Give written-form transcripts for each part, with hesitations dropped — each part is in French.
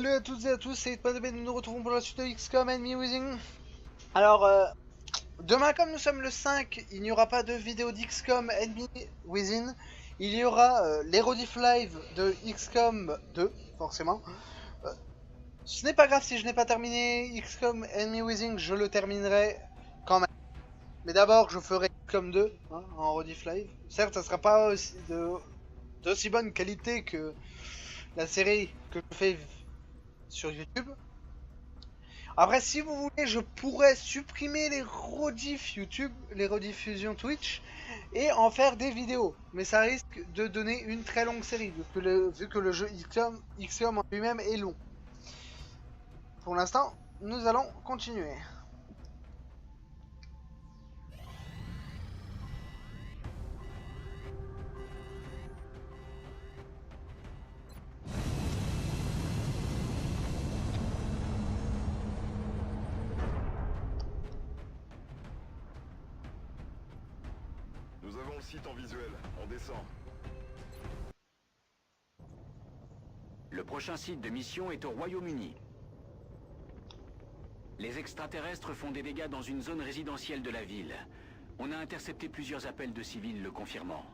Salut à toutes et à tous, c'est Hitman, nous nous retrouvons pour la suite de XCOM Enemy Within. Alors, demain comme nous sommes le 5, il n'y aura pas de vidéo d'XCOM Enemy Within. Il y aura les rediff live de XCOM 2, forcément. Ce n'est pas grave si je n'ai pas terminé XCOM Enemy Within, je le terminerai quand même. Mais d'abord, je ferai XCOM 2 hein, en rediff live. Certes, ça ne sera pas d'aussi bonne qualité que la série que je fais sur YouTube. Après, si vous voulez, je pourrais supprimer les rediffs YouTube, les rediffusions Twitch, et en faire des vidéos. Mais ça risque de donner une très longue série, vu que le jeu XCOM en lui-même est long. Pour l'instant, nous allons continuer. Nous avons le site en visuel, on descend. Le prochain site de mission est au Royaume-Uni. Les extraterrestres font des dégâts dans une zone résidentielle de la ville. On a intercepté plusieurs appels de civils le confirmant.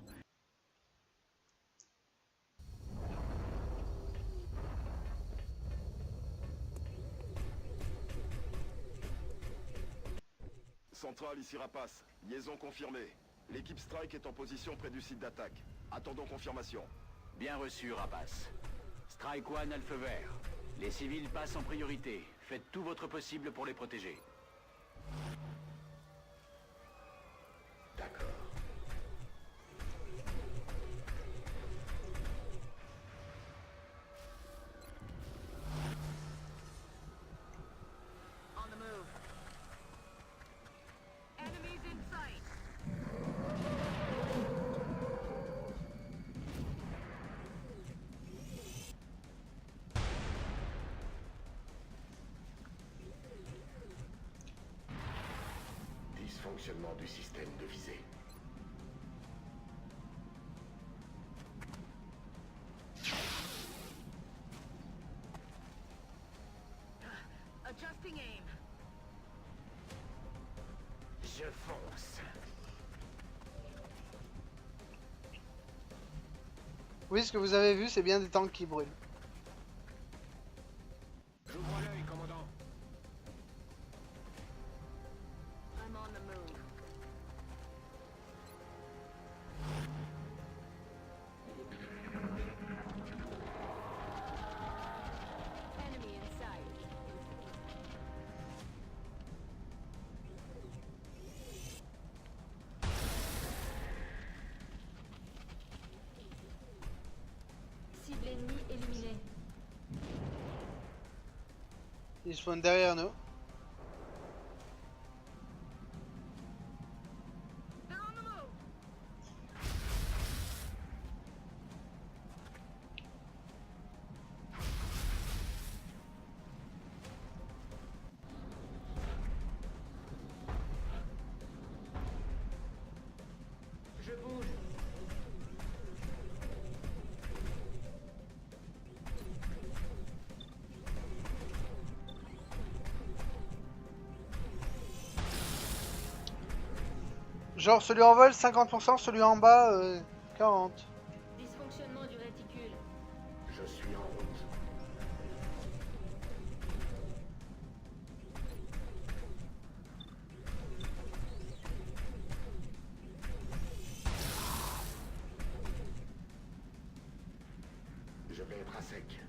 Centrale, ici Rapace. Liaison confirmée. L'équipe Strike est en position près du site d'attaque. Attendons confirmation. Bien reçu, Rapace. Strike One a le feu vert. Les civils passent en priorité. Faites tout votre possible pour les protéger. D'accord. On the move. Enemies in sight. Dysfonctionnement du système de visée. Adjusting aim. Je fonce. Oui, ce que vous avez vu, c'est bien des tanks qui brûlent. J'ouvre l'œil, commandant. I'm on the move. Enemy in sight. Cible ennemie éliminée. Ils spawnent derrière nous. They're on the move. Je bouge. Genre celui en vol 50%, celui en bas 40%. Dysfonctionnement du réticule. Je suis en route. Je vais être à sec.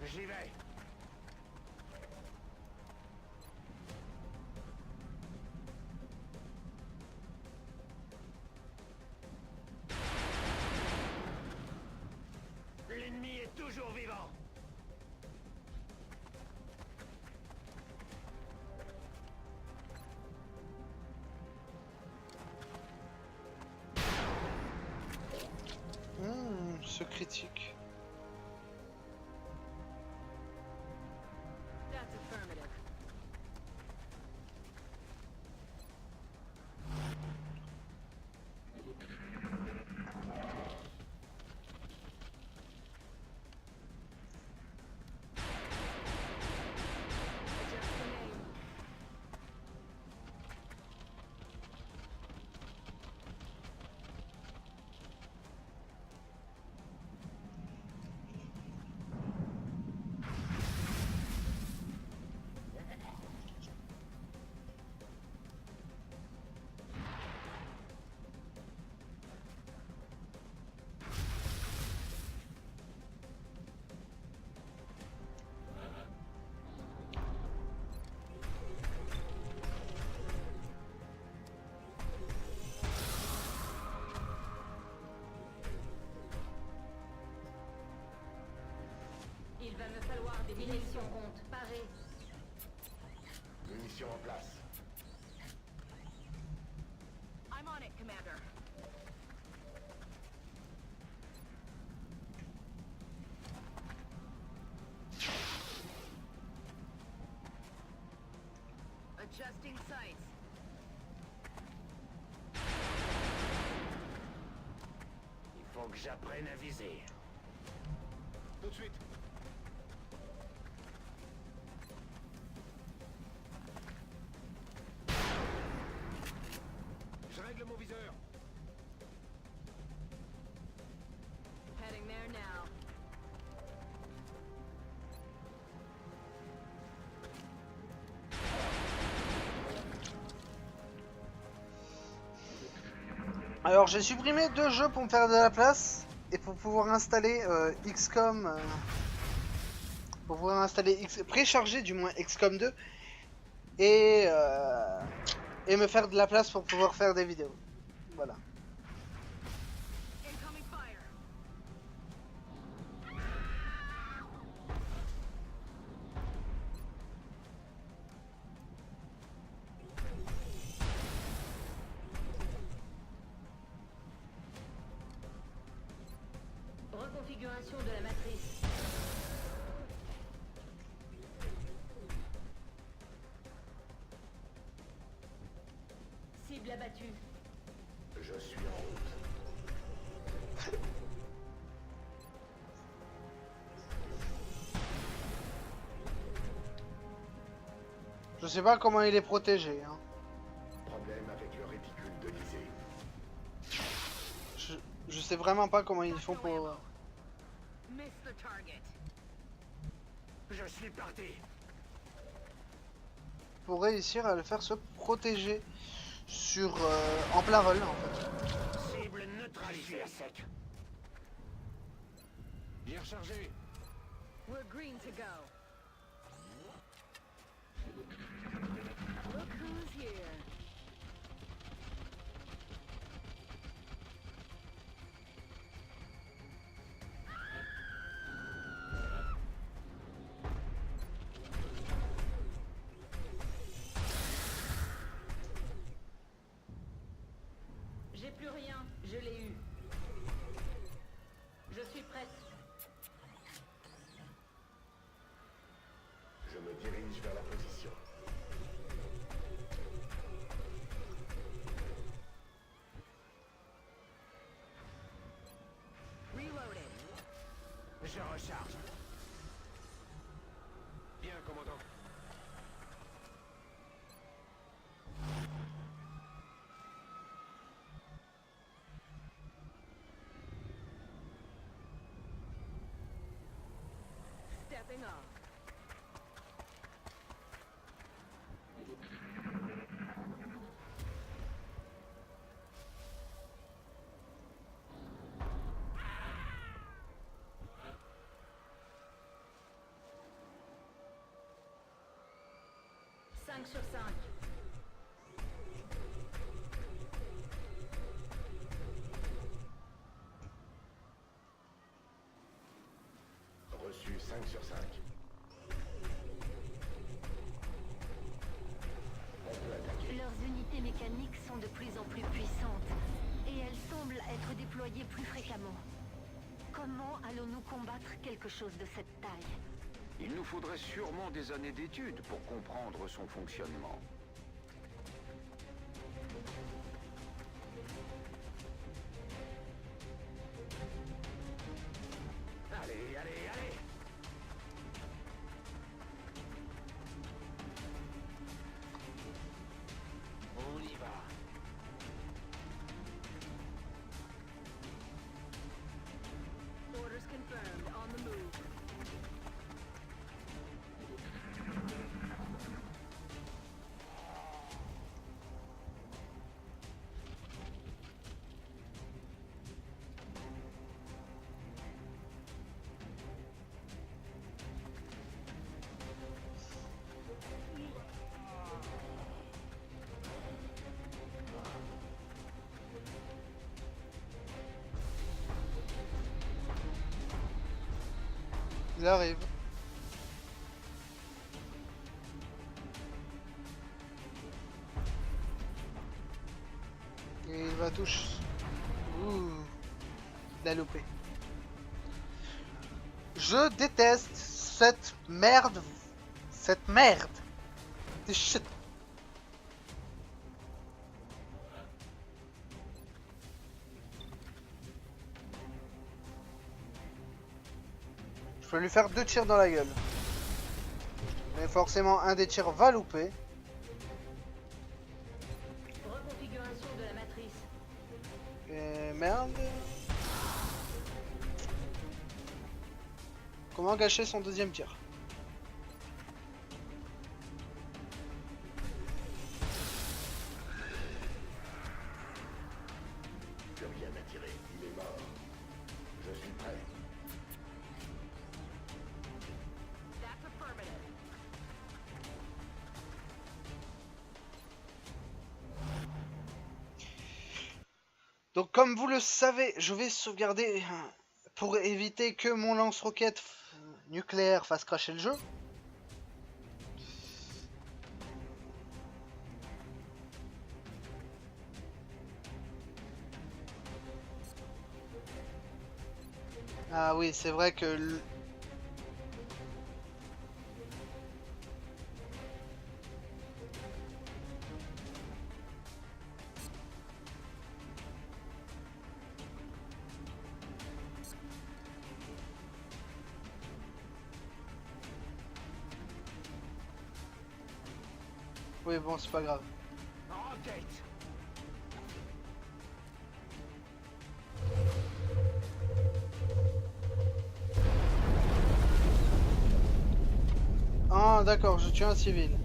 J'y vais. L'ennemi est toujours vivant. Ce critique. That's affirmative. de direction compte. Paré. Munitions en place. I'm on it, Commander. Adjusting sights. Il faut que j'apprenne à viser. Tout de suite. Je règle mon viseur. Heading there now. Alors j'ai supprimé 2 jeux pour me faire de la place et pour pouvoir installer XCOM, pour pouvoir installer précharger du moins XCOM 2 et me faire de la place pour pouvoir faire des vidéos. Voilà. Incoming fire. Reconfiguration de la matrice. Cible abattue. Je suis en route. Je sais pas comment il est protégé. Hein. Problème avec le réticule de visée. Je sais vraiment pas comment ils font pour... Miss the target. Je suis parti. pour réussir à le faire se protéger sur en plein vol en fait. Cible neutralisée à sec. J'ai rechargé. We're green to go. Look who's here. J'ai plus rien, je l'ai eu. Je suis prête. Je me dirige vers la position. Reloaded. Je recharge. Bien, commandant. Stepping off. Cinq sur 5. Reçu 5 sur 5. On peut attaquer. Leurs unités mécaniques sont de plus en plus puissantes et elles semblent être déployées plus fréquemment. Comment allons-nous combattre quelque chose de cette taille? Il nous faudrait sûrement des années d'études pour comprendre son fonctionnement. Allez, allez, allez! On y va. Orders confirmed. On the move. Il arrive. touche. Ouh. Il a loupé. Je déteste cette merde. Cette merde. Des shit. Je peux lui faire 2 tirs dans la gueule. Mais forcément, un des tirs va louper. Reconfiguration de la matrice. Et merde. Comment gâcher son deuxième tir? Plus rien à tirer. Il est mort. Je suis prêt. That's affirmative. Donc comme vous le savez, je vais sauvegarder pour éviter que mon lance-roquette nucléaire fasse cracher le jeu. Ah oui, c'est vrai que... Oui, bon, c'est pas grave. Rocket. Ah, d'accord, je tue un civil.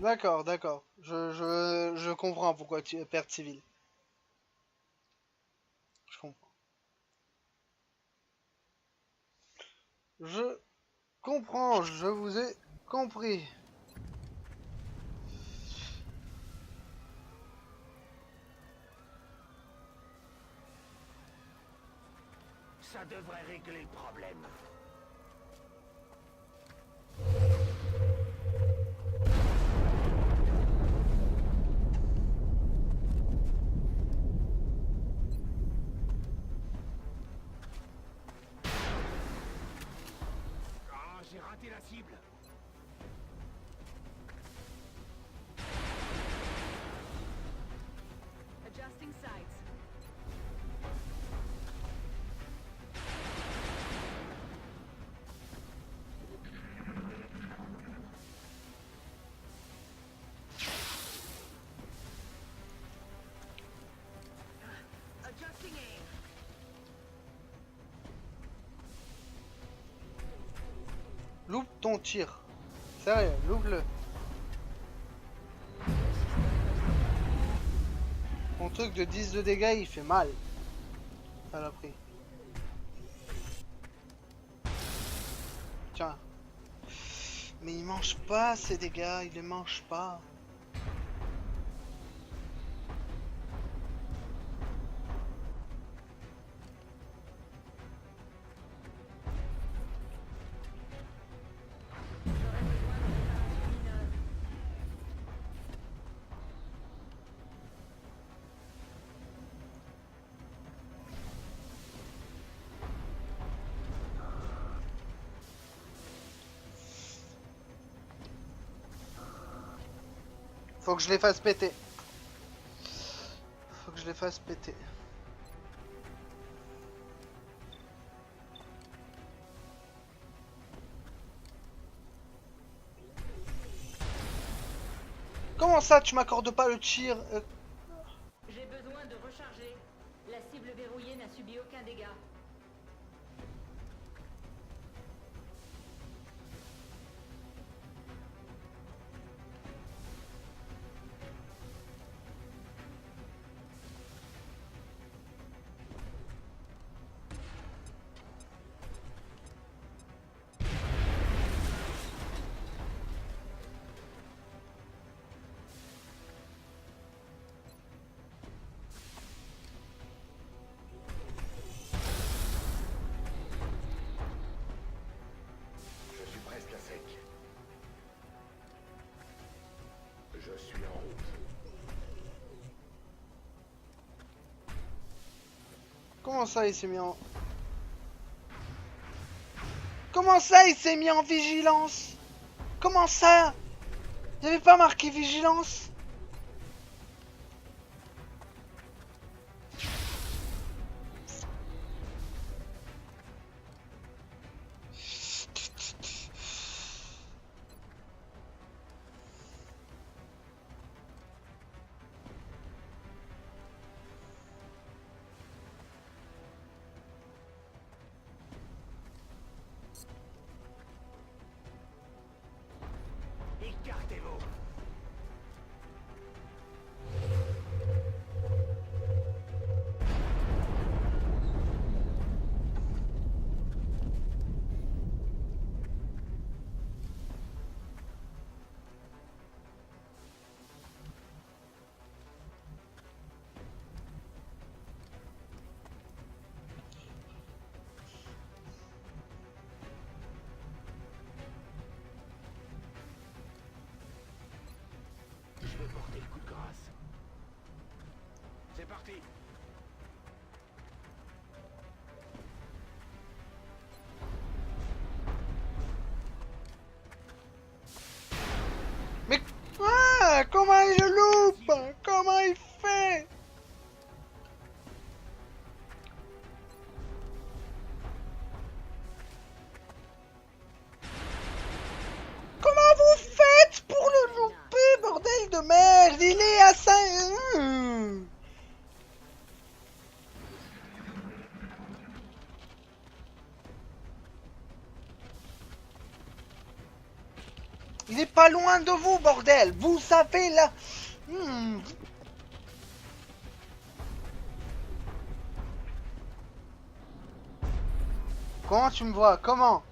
D'accord, d'accord. Je comprends pourquoi tu es perte civile. Je comprends. Je comprends, je vous ai compris. Ça devrait régler le problème. Ah, j'ai raté la cible. Adjusting sights. Adjusting aim. Loupe ton tir. Sérieux, loupe-le. Mon truc de 10 de dégâts, il fait mal. Ça l'a pris. Tiens. Mais il mange pas ces dégâts, il les mange pas. J'aurais besoin de réparation mineure. Faut que je les fasse péter. Faut que je les fasse péter. Comment ça, tu m'accordes pas le tir J'ai besoin de recharger. La cible verrouillée n'a subi aucun dégât. Je suis en route. Comment ça il s'est mis en... Comment ça il s'est mis en vigilance? Comment ça? Il n'y avait pas marqué vigilance? Écartez-vous. Je vais porter le coup de grâce. C'est parti. Mais... Ah, comment je loupe? Comment il fait? Comment vous faites pour le louper, bordel de merde? Il est à 5... Il est pas loin de vous, bordel. Vous savez là... Comment tu me vois? Comment?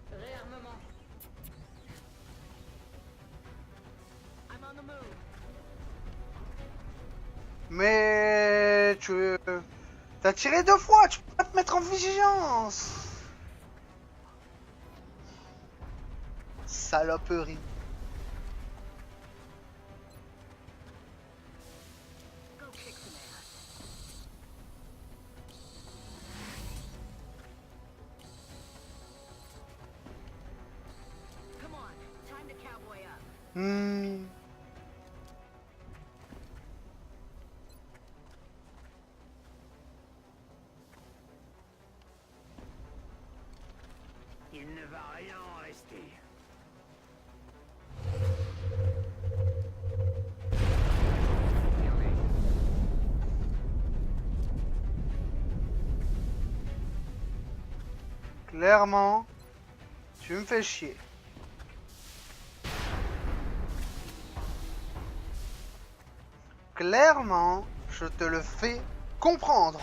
Réarmement. I'm on the move. Mais... Tu... T'as tiré 2 fois, tu peux pas te mettre en vigilance. Saloperie. Go kick some ass. Come on. Time to cowboy up. Il ne va rien en rester. Fermez. Clairement, tu me fais chier. Clairement, je te le fais comprendre.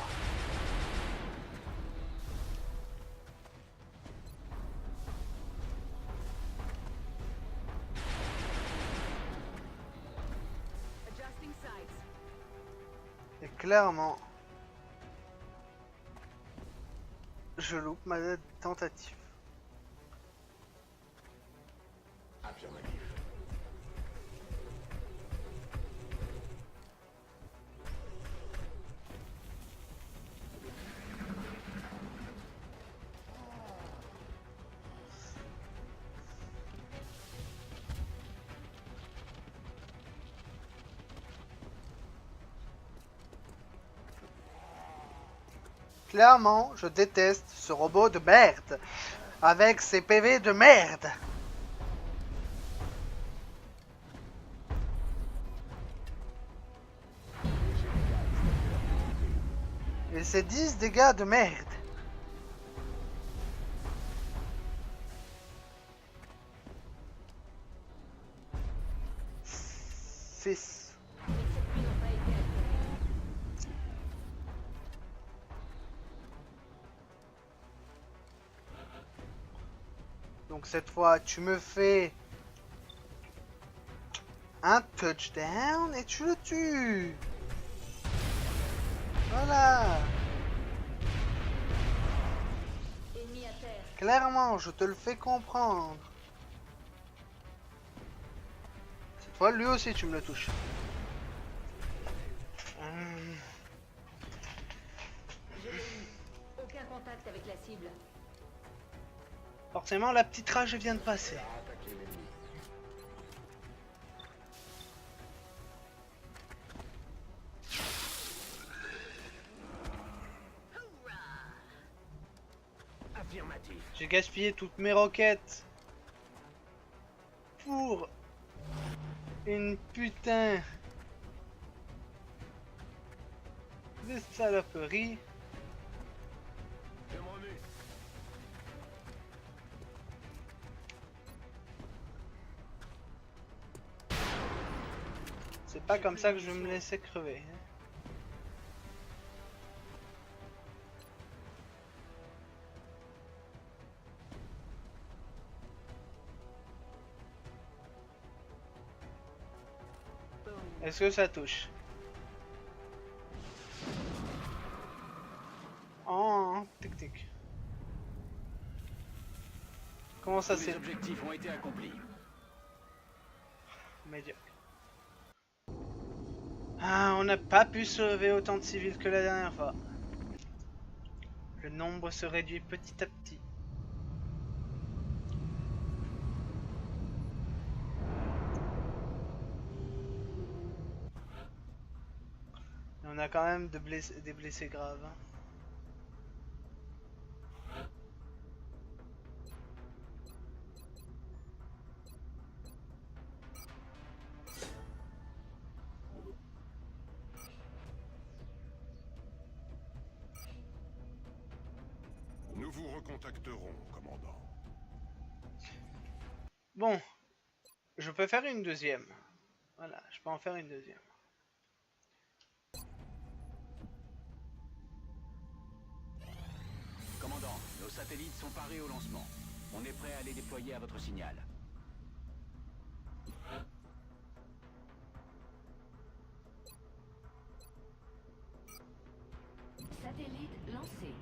Adjusting sights. Et clairement, je loupe ma tentative. Affirmatif. Clairement, je déteste ce robot de merde. Avec ses PV de merde. Et ses 10 dégâts de merde. 6. Les circuits n'ont pas été altérés. Donc cette fois, tu me fais un touchdown et tu le tues. Voilà. Ennemi à terre. Clairement, je te le fais comprendre. Cette fois, lui aussi, tu me le touches. Je l'ai eu. Aucun contact avec la cible. Forcément, la petite rage vient de passer. Affirmatif. J'ai gaspillé toutes mes roquettes pour une putain de saloperie. Je me remue. C'est pas comme ça que je vais me laisser crever. Est-ce que ça touche? Oh, tic tic. Comment ça Tous les c'est objectifs ont été accomplis. médiocre? Ah, on n'a pas pu sauver autant de civils que la dernière fois. Le nombre se réduit petit à petit. Et on a quand même des blessés graves. Hein. Nous vous recontacterons, commandant. Bon, je peux faire une deuxième. Voilà, je peux en faire une deuxième. Commandant, nos satellites sont parés au lancement. On est prêt à les déployer à votre signal. Satellite lancé.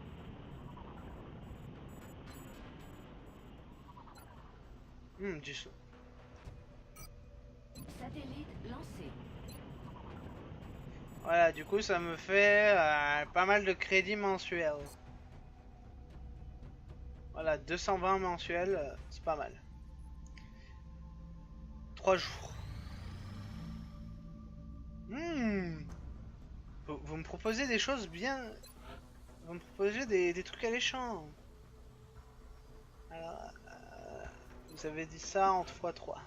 Du son. Satellite lancé. Voilà, du coup ça me fait pas mal de crédits mensuels. Voilà, 220 mensuels, c'est pas mal. 3 jours. Vous me proposez des choses bien... Vous me proposez des trucs alléchants. Alors, vous avez dit ça en x3.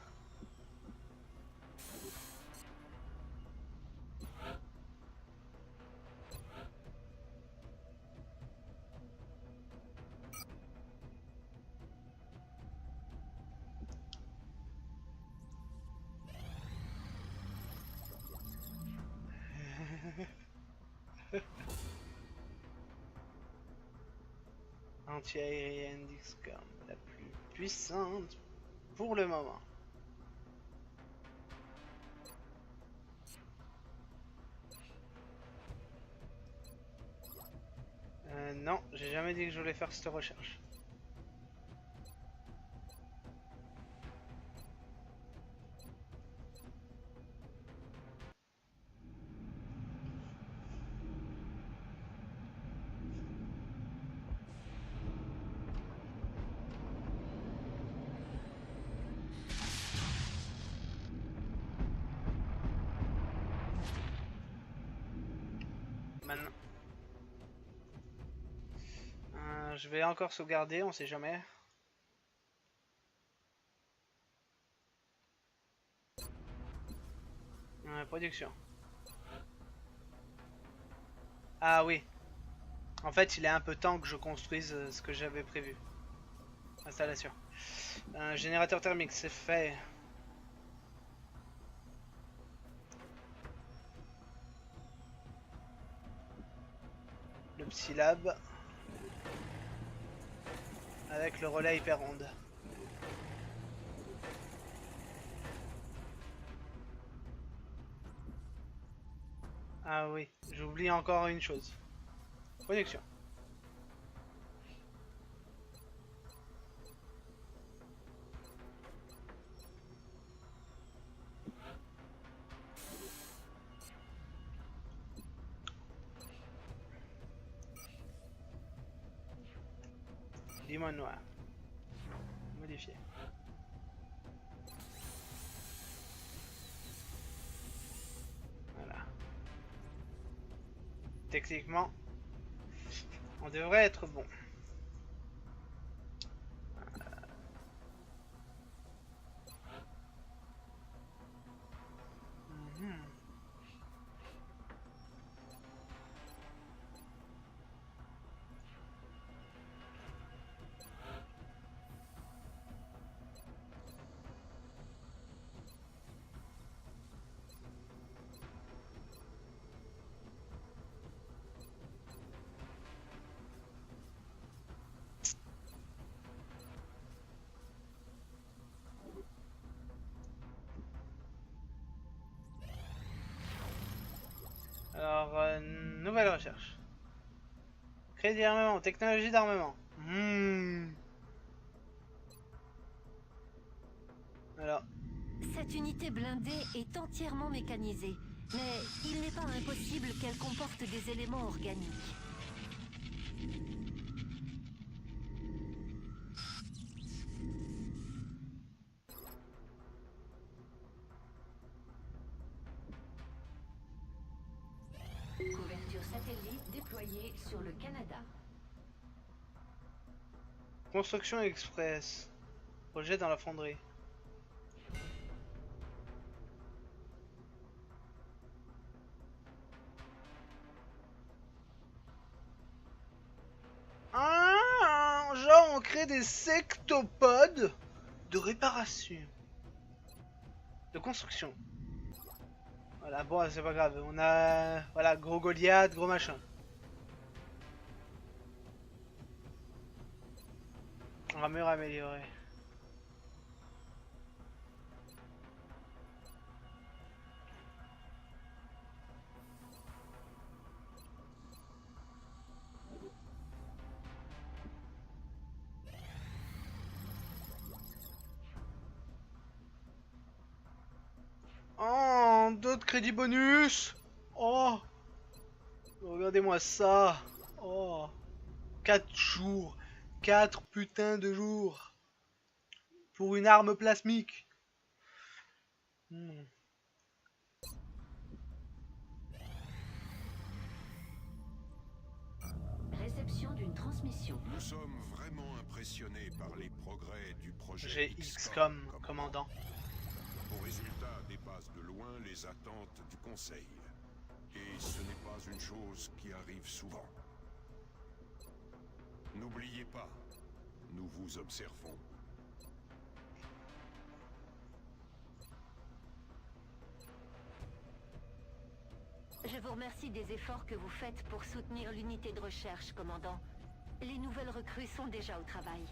Anti-aérienne d'XCOM, la plus puissante pour le moment. Non, j'ai jamais dit que je voulais faire cette recherche. Maintenant. Je vais encore sauvegarder, on sait jamais. Production. Ah oui. En fait, il est un peu temps que je construise ce que j'avais prévu. Installation. Générateur thermique, c'est fait. le Psylab avec le relais hyper-onde. Ah oui, j'oublie encore une chose. Connexion. Limon noir. Modifié. Voilà. Techniquement, on devrait être bon. Alors, nouvelle recherche. Crédit d'armement, technologie d'armement. Alors, Cette unité blindée est entièrement mécanisée, mais il n'est pas impossible qu'elle comporte des éléments organiques. Couverture satellite déployée sur le Canada. construction express. Projet dans la fonderie. Ah, genre on crée des sectopodes de réparation. De construction. Voilà, bon, c'est pas grave. On a, voilà, gros Goliath, gros machin. Rameur amélioré. Oh, d'autres crédits bonus. Oh, regardez-moi ça. Oh, 4 jours. 4 putains de jours. Pour une arme plasmique. Réception d'une transmission. Nous sommes vraiment impressionnés par les progrès du projet J'ai XCOM, commandant. Vos résultats dépassent de loin les attentes du Conseil. Et ce n'est pas une chose qui arrive souvent. N'oubliez pas, nous vous observons. Je vous remercie des efforts que vous faites pour soutenir l'unité de recherche, commandant. Les nouvelles recrues sont déjà au travail.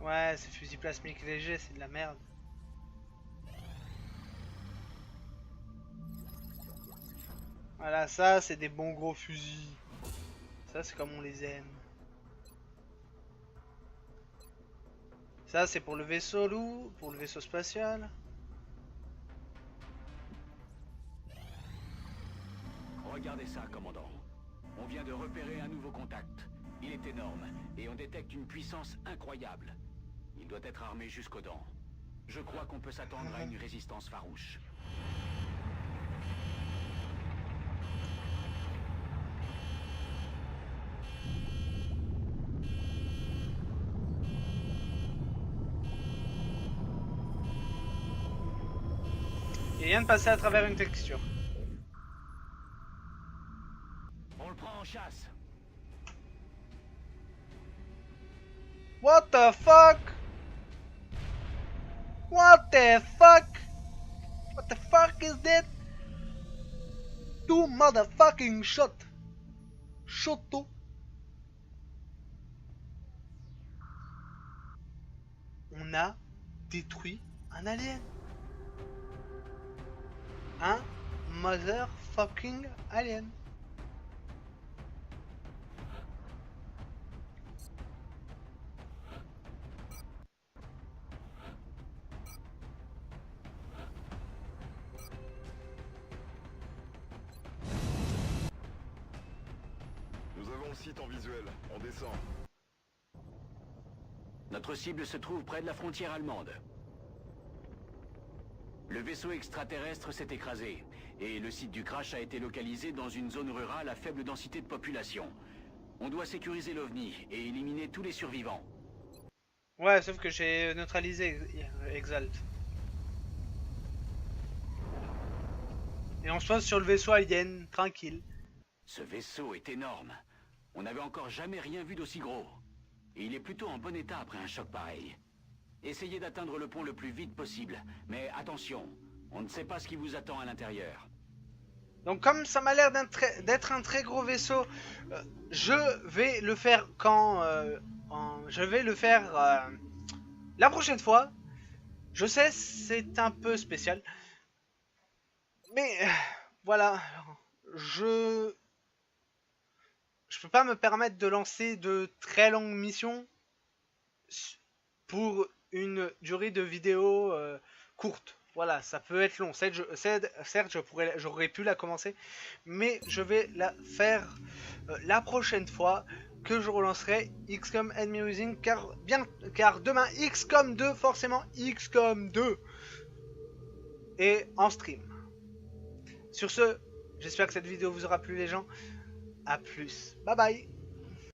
Ouais, ces fusils plasmiques légers, c'est de la merde. Voilà, ça, c'est des bons gros fusils. Ça, c'est comme on les aime. Ça, c'est pour le vaisseau loup, pour le vaisseau spatial. Regardez ça, commandant. On vient de repérer un nouveau contact. Il est énorme, et on détecte une puissance incroyable. Il doit être armé jusqu'aux dents. Je crois qu'on peut s'attendre à une résistance farouche. Il vient de passer à travers une texture. le prend en chasse. What the fuck? What the fuck? What the fuck is that? Two motherfucking shot. Shoto. On a détruit un alien. Un motherfucking alien. Nous avons le site en visuel. On descend. Notre cible se trouve près de la frontière allemande. Le vaisseau extraterrestre s'est écrasé, et le site du crash a été localisé dans une zone rurale à faible densité de population. On doit sécuriser l'OVNI et éliminer tous les survivants. Ouais, sauf que j'ai neutralisé Exalt. Et on se pose sur le vaisseau alien, tranquille. Ce vaisseau est énorme. On n'avait encore jamais rien vu d'aussi gros. Et il est plutôt en bon état après un choc pareil. Essayez d'atteindre le pont le plus vite possible. Mais attention, on ne sait pas ce qui vous attend à l'intérieur. Donc comme ça m'a l'air d'être un très gros vaisseau, je vais le faire quand... je vais le faire la prochaine fois. Je sais, c'est un peu spécial. Mais voilà, je peux pas me permettre de lancer de très longues missions pour une durée de vidéo courte. Voilà, ça peut être long. Certes, j'aurais pu la commencer, mais je vais la faire la prochaine fois que je relancerai XCOM Enemy Within, car demain XCOM 2, forcément XCOM 2 est en stream. Sur ce, j'espère que cette vidéo vous aura plu les gens. A plus. Bye bye.